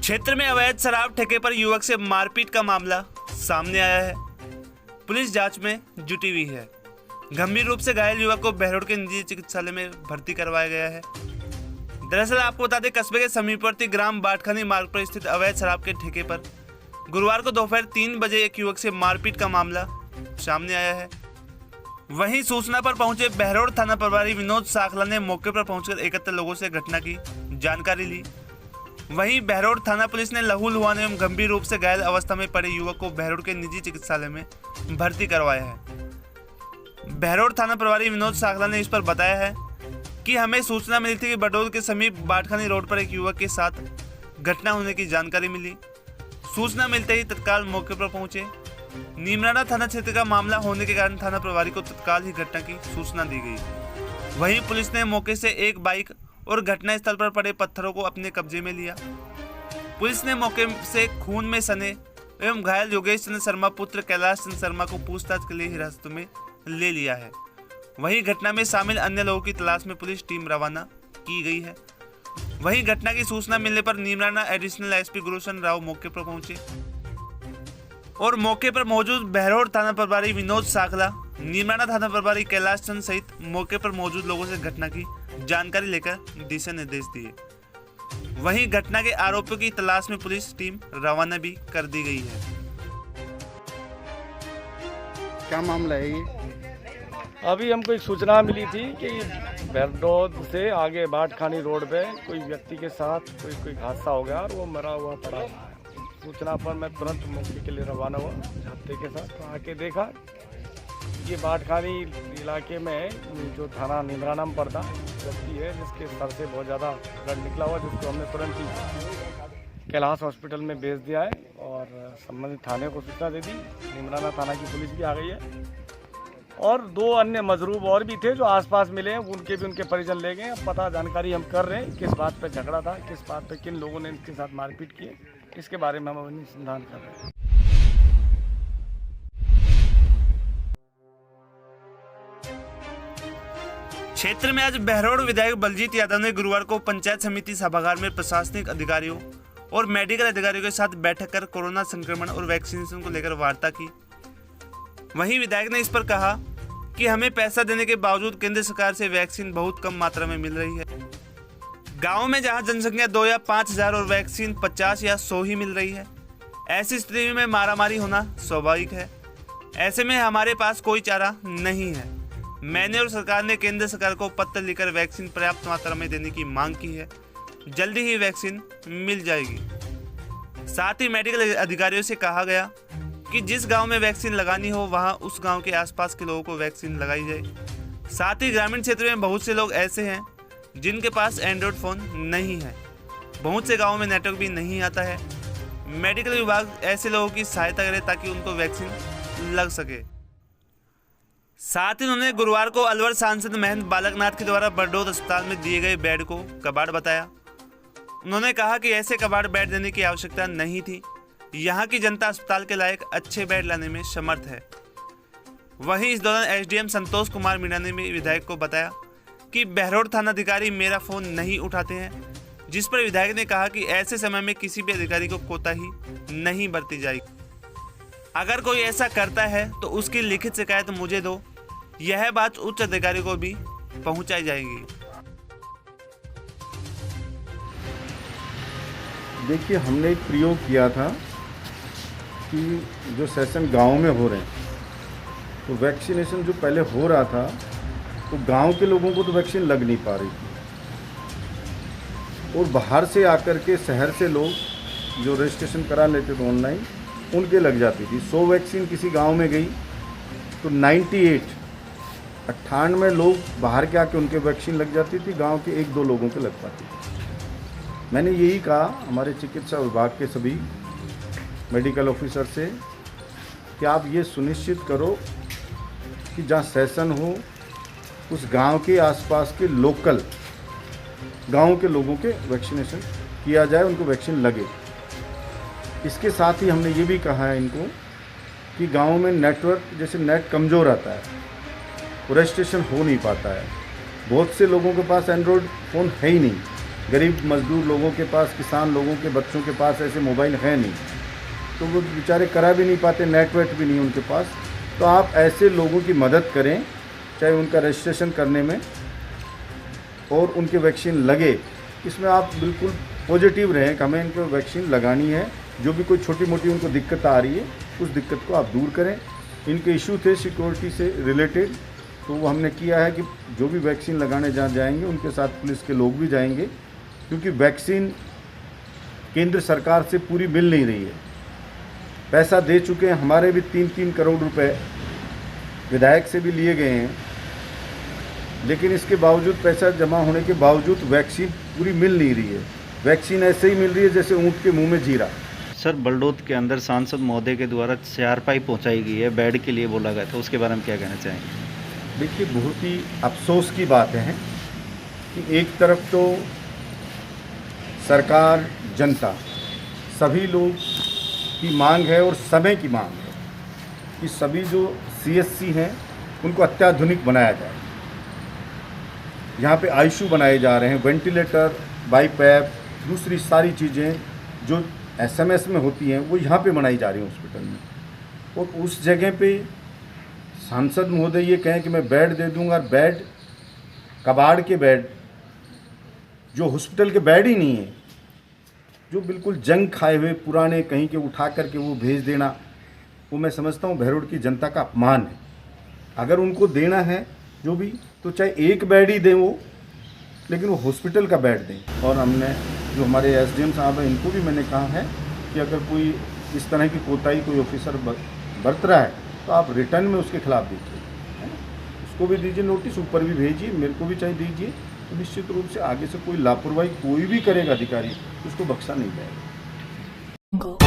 क्षेत्र में अवैध शराब ठेके पर युवक से मारपीट का मामला सामने आया है। पुलिस जांच में जुटी हुई है। गंभीर रूप से घायल युवक को बहरोड के निजी चिकित्सालय में भर्ती करवाया गया है। दरअसल आपको बता दें, कस्बे के समीपवर्ती ग्राम बाटखानी मार्ग पर स्थित अवैध शराब के ठेके पर गुरुवार को दोपहर 3 बजे एक युवक से मारपीट का मामला सामने आया है। वहीं सूचना पर पहुंचे बहरोड थाना प्रभारी विनोद साखला ने मौके पर पहुंचकर एकत्र लोगों से घटना की जानकारी ली। वहीं बहरोड थाना पुलिस ने लहूलुहान एवं गंभीर रूप से घायल अवस्था में पड़े युवक को बहरोड के निजी चिकित्सालय में भर्ती करवाया है। बहरोड थाना प्रभारी विनोद साखला ने इस पर बताया है कि हमें सूचना मिली थी कि बडोद के समीप बाटखानी रोड पर एक युवक के साथ घटना होने की जानकारी मिली। सूचना मिलते ही तत्काल मौके पर पहुंचे। नीमराना थाना क्षेत्र का मामला होने के कारण थाना प्रभारी को तत्काल ही घटना की सूचना दी गई। वहीं पुलिस ने मौके से एक बाइक और घटनास्थल पर पड़े पत्थरों को अपने कब्जे में लिया। पुलिस ने मौके से खून में सने एवं घायल योगेश चंद्र शर्मा पुत्र कैलाश चंद्र शर्मा को पूछताछ के लिए हिरासत में ले लिया है। वहीं घटना में शामिल अन्य लोगों की तलाश में पुलिस टीम रवाना की गई है। वहीं घटना की सूचना मिलने पर नीमराना एडिशनल एसपी गुरुशन राव मौके पर पहुंचे और मौके पर मौजूद बहरोड थाना प्रभारी विनोद साखला, नीमराना थाना प्रभारी कैलाश चंद्र सहित मौके पर मौजूद लोगों से घटना की जानकारी लेकर दिशा निर्देश दिए। वहीं घटना के आरोपियों की तलाश में पुलिस टीम रवाना भी कर दी गई है। क्या मामला है ये? अभी हमको एक सूचना मिली थी कि बहरोड से आगे बाटखानी रोड पे कोई व्यक्ति के साथ कोई हादसा हो गया और वो मरा हुआ पड़ा है। सूचना पर मैं तुरंत मौके के लिए रवाना हुआ छात्रे के साथ। तो आके देखा ये बाटखानी इलाके में जो थाना नीमराना में पड़ता व्यक्ति है जिसके सर से बहुत ज़्यादा ब्लड निकला हुआ, जिसको हमने तुरंत ही कैलाश हॉस्पिटल में भेज दिया है और संबंधित थाने को सूचना दे दी। नीमराना थाना की पुलिस भी आ गई है और 2 अन्य मजरूब और भी थे जो आसपास मिले हैं, उनके परिजन ले गए। अब पता जानकारी हम कर रहे हैं किस बात पर झगड़ा था, किस बात पर किन लोगों ने इनके साथ मारपीट की, इसके बारे में हम अनुसंधान कर रहे हैं। क्षेत्र में आज बहरोड विधायक बलजीत यादव ने गुरुवार को पंचायत समिति सभागार में प्रशासनिक अधिकारियों और मेडिकल अधिकारियों के साथ बैठक कर कोरोना संक्रमण और वैक्सीनेशन को लेकर वार्ता की। वहीं विधायक ने इस पर कहा कि हमें पैसा देने के बावजूद केंद्र सरकार से वैक्सीन बहुत कम मात्रा में मिल रही है। गाँव में जहाँ जनसंख्या 2 या 5 हजार और वैक्सीन 50 या 100 ही मिल रही है, ऐसी स्थिति में मारामारी होना स्वाभाविक है। ऐसे में हमारे पास कोई चारा नहीं है। मैंने और सरकार ने केंद्र सरकार को पत्र लिखकर वैक्सीन पर्याप्त मात्रा में देने की मांग की है। जल्दी ही वैक्सीन मिल जाएगी। साथ ही मेडिकल अधिकारियों से कहा गया कि जिस गांव में वैक्सीन लगानी हो वहां उस गांव के आसपास के लोगों को वैक्सीन लगाई जाए। साथ ही ग्रामीण क्षेत्र में बहुत से लोग ऐसे हैं जिनके पास एंड्रॉयड फ़ोन नहीं है। बहुत से गाँवों में नेटवर्क भी नहीं आता है। मेडिकल विभाग ऐसे लोगों की सहायता करे ताकि उनको वैक्सीन लग सके। साथ ही उन्होंने गुरुवार को अलवर सांसद महंत बालकनाथ के द्वारा बरडोद अस्पताल में दिए गए बेड को कबाड़ बताया। उन्होंने कहा कि ऐसे कबाड़ बेड देने की आवश्यकता नहीं थी। यहाँ की जनता अस्पताल के लायक अच्छे बेड लाने में समर्थ है। वहीं इस दौरान एसडीएम संतोष कुमार मीणा ने भी विधायक को बताया कि बहरोड थानाधिकारी मेरा फ़ोन नहीं उठाते हैं, जिस पर विधायक ने कहा कि ऐसे समय में किसी भी अधिकारी को कोताही नहीं बरती जाएगी। अगर कोई ऐसा करता है तो उसकी लिखित शिकायत मुझे दो। यह बात उच्च अधिकारी को भी पहुंचाई जाएगी। देखिए, हमने एक प्रयोग किया था कि जो सेशन गांव में हो रहे हैं तो वैक्सीनेशन जो पहले हो रहा था तो गांव के लोगों को तो वैक्सीन लग नहीं पा रही थी और बाहर से आकर के शहर से लोग जो रजिस्ट्रेशन करा लेते थे ऑनलाइन उनके लग जाती थी। 100 वैक्सीन किसी गांव में गई तो 98 लोग बाहर के आके उनके वैक्सीन लग जाती थी, गांव के 1-2 लोगों के लग पाती थी। मैंने यही कहा हमारे चिकित्सा विभाग के सभी मेडिकल ऑफिसर से कि आप ये सुनिश्चित करो कि जहाँ सेशन हो उस गांव के आसपास के लोकल गांव के लोगों के वैक्सीनेशन किया जाए, उनको वैक्सीन लगे। इसके साथ ही हमने ये भी कहा है इनको कि गांव में नेटवर्क, जैसे नेट कमज़ोर आता है, रजिस्ट्रेशन हो नहीं पाता है। बहुत से लोगों के पास एंड्रॉयड फ़ोन है ही नहीं, गरीब मजदूर लोगों के पास, किसान लोगों के बच्चों के पास ऐसे मोबाइल है नहीं, तो वो बेचारे करा भी नहीं पाते, नेटवर्क भी नहीं उनके पास। तो आप ऐसे लोगों की मदद करें, चाहे उनका रजिस्ट्रेशन करने में और उनके वैक्सीन लगे, इसमें आप बिल्कुल पॉजिटिव रहें कि हमें इनको वैक्सीन लगानी है। जो भी कोई छोटी मोटी उनको दिक्कत आ रही है, उस दिक्कत को आप दूर करें। इनके इशू थे सिक्योरिटी से रिलेटेड, तो वो हमने किया है कि जो भी वैक्सीन लगाने जहाँ जाएंगे उनके साथ पुलिस के लोग भी जाएंगे, क्योंकि वैक्सीन केंद्र सरकार से पूरी मिल नहीं रही है। पैसा दे चुके हैं, हमारे भी 3-3 करोड़ रुपए विधायक से भी लिए गए हैं, लेकिन इसके बावजूद, पैसा जमा होने के बावजूद वैक्सीन पूरी मिल नहीं रही है। वैक्सीन ऐसे ही मिल रही है जैसे ऊँट के मुँह में जीरा। सर, बलडोत के अंदर सांसद महोदय के द्वारा चारपाई पहुंचाई गई है, बेड के लिए बोला गया था, उसके बारे में क्या कहना चाहेंगे? देखिए, बहुत ही अफसोस की बात है कि एक तरफ तो सरकार, जनता, सभी लोग की मांग है और समय की मांग है कि सभी जो सीएचसी हैं उनको अत्याधुनिक बनाया जाए। यहाँ पे आईसीयू बनाए जा रहे हैं, वेंटिलेटर, बाईपैप, दूसरी सारी चीज़ें जो एसएमएस में होती हैं वो यहाँ पे बनाई जा रही हैं हॉस्पिटल में। और उस जगह पे सांसद महोदय ये कहें कि मैं बेड दे दूंगा, बेड, कबाड़ के बेड, जो हॉस्पिटल के बेड ही नहीं है, जो बिल्कुल जंग खाए हुए पुराने कहीं के उठा करके वो भेज देना, वो मैं समझता हूँ भैरोड की जनता का अपमान है। अगर उनको देना है जो भी, तो चाहे एक बेड ही दें वो, लेकिन वो हॉस्पिटल का बेड दें। और हमने जो हमारे एसडीएम साहब हैं, इनको भी मैंने कहा है कि अगर कोई इस तरह की कोताही कोई ऑफिसर बरत रहा है तो आप रिटर्न में उसके खिलाफ दीजिए, है ना, उसको भी दीजिए नोटिस, ऊपर भी भेजिए, मेरे को भी चाहिए दीजिए। तो निश्चित रूप से आगे से कोई लापरवाही कोई भी करेगा अधिकारी, उसको बख्शा नहीं जाएगा।